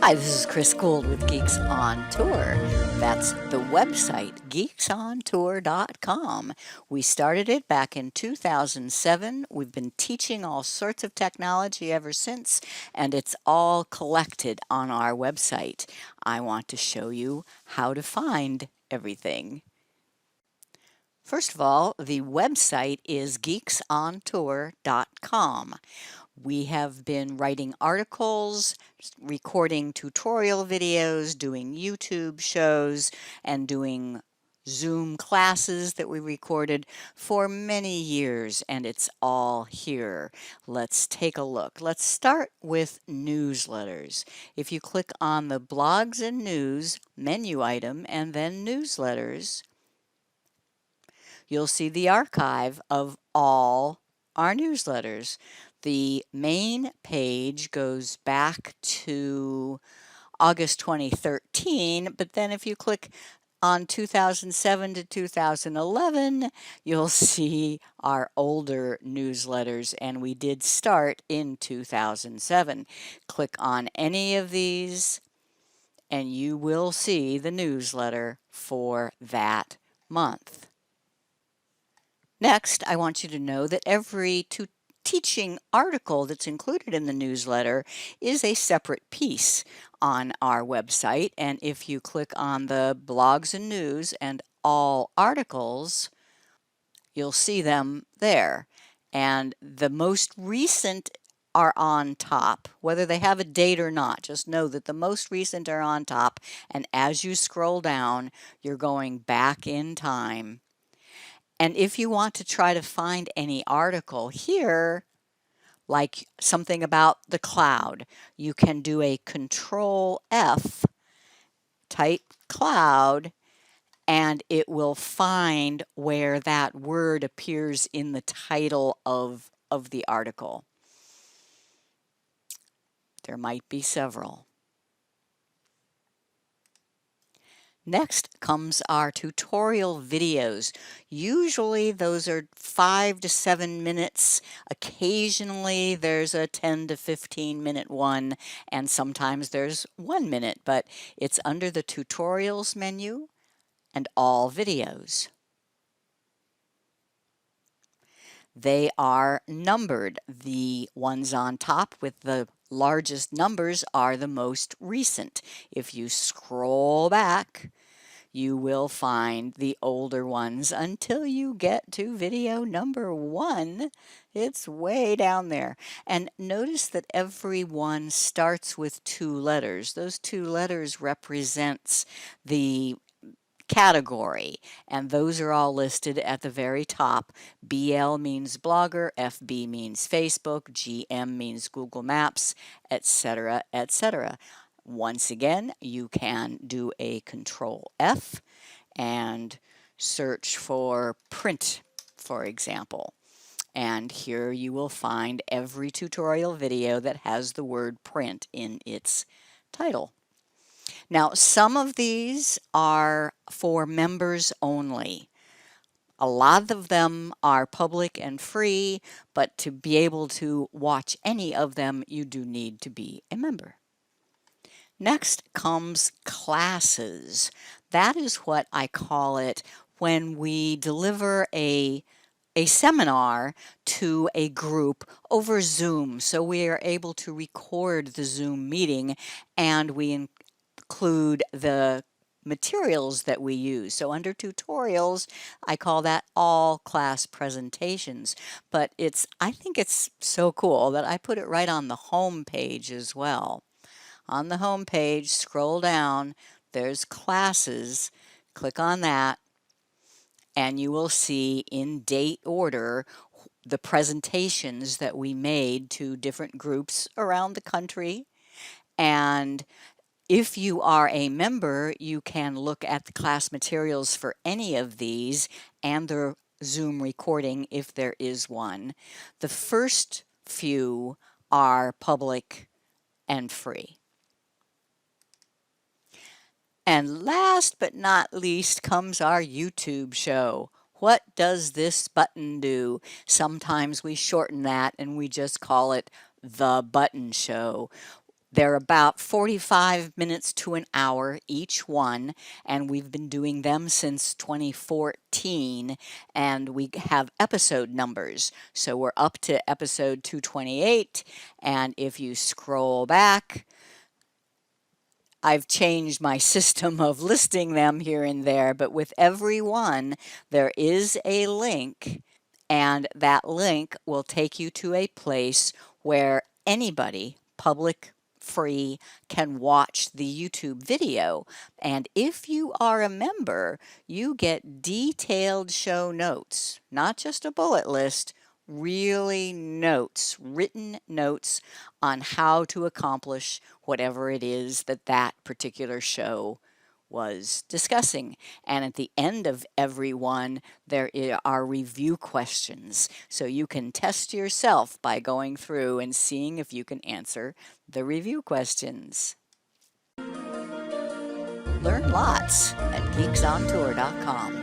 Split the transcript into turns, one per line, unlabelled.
Hi, this is Chris Guld with Geeks on Tour. That's the website, GeeksOnTourcom. We started it back in 2007. We've been teaching all sorts of technology ever since, and it's all collected on our website. I want to show you how to find everything. First of all, the website is GeeksOnTour.com. We have been writing articles, recording tutorial videos, doing YouTube shows, and doing Zoom classes that we recorded for many years, and it's all here. Let's take a look. Let's start with newsletters. If you click on the Blogs and News menu item and then Newsletters, you'll see the archive of all our newsletters. The main page goes back to August 2013, but then if you click on 2007 to 2011, you'll see our older newsletters, and we did start in 2007. Click on any of these, and you will see the newsletter for that month. Next, I want you to know that every teaching article that's included in the newsletter is a separate piece on our website. And if you click on the Blogs and News and All Articles, you'll see them there. And the most recent are on top, whether they have a date or not. Just know that the most recent are on top. And as you scroll down, you're going back in time. And if you want to try to find any article here, like something about the cloud, you can do a Control F, type cloud, and it will find where that word appears in the title of the article. There might be several. Next comes our tutorial videos. Usually those are 5 to 7 minutes. Occasionally there's a 10 to 15 minute one, and sometimes there's 1 minute, but it's under the tutorials menu and all videos. They are numbered. The ones on top with the largest numbers are the most recent. If you scroll back, you will find the older ones until you get to video number 1. It's way down there. And notice that every one starts with 2 letters. Those 2 letters represents the category, and those are all listed at the very top. BL means blogger, FB means Facebook, GM means Google Maps, etc., etc. Once again, you can do a Control F and search for print, for example. And here you will find every tutorial video that has the word print in its title. Now, some of these are for members only. A lot of them are public and free, but to be able to watch any of them, you do need to be a member. Next comes classes. That is what I call it when we deliver a seminar to a group over Zoom. So we are able to record the Zoom meeting, and we include the materials that we use. So under tutorials, I call that all class presentations. But I think it's so cool that I put it right on the home page as well. On the home page, scroll down, there's classes, click on that, and you will see in date order the presentations that we made to different groups around the country. And if you are a member, you can look at the class materials for any of these and the Zoom recording if there is one. The first few are public and free. And last but not least comes our YouTube show. What does this button do? Sometimes we shorten that and we just call it The Button Show. They're about 45 minutes to an hour each one, and we've been doing them since 2014, and we have episode numbers. So we're up to episode 228, and if you scroll back, I've changed my system of listing them here and there, but with every one, there is a link, and that link will take you to a place where anybody, public, free, can watch the YouTube video. And if you are a member, you get detailed show notes, not just a bullet list, really notes, written notes on how to accomplish whatever it is that that particular show was discussing. And at the end of every one, there are review questions. So you can test yourself by going through and seeing if you can answer the review questions. Learn lots at GeeksOnTour.com.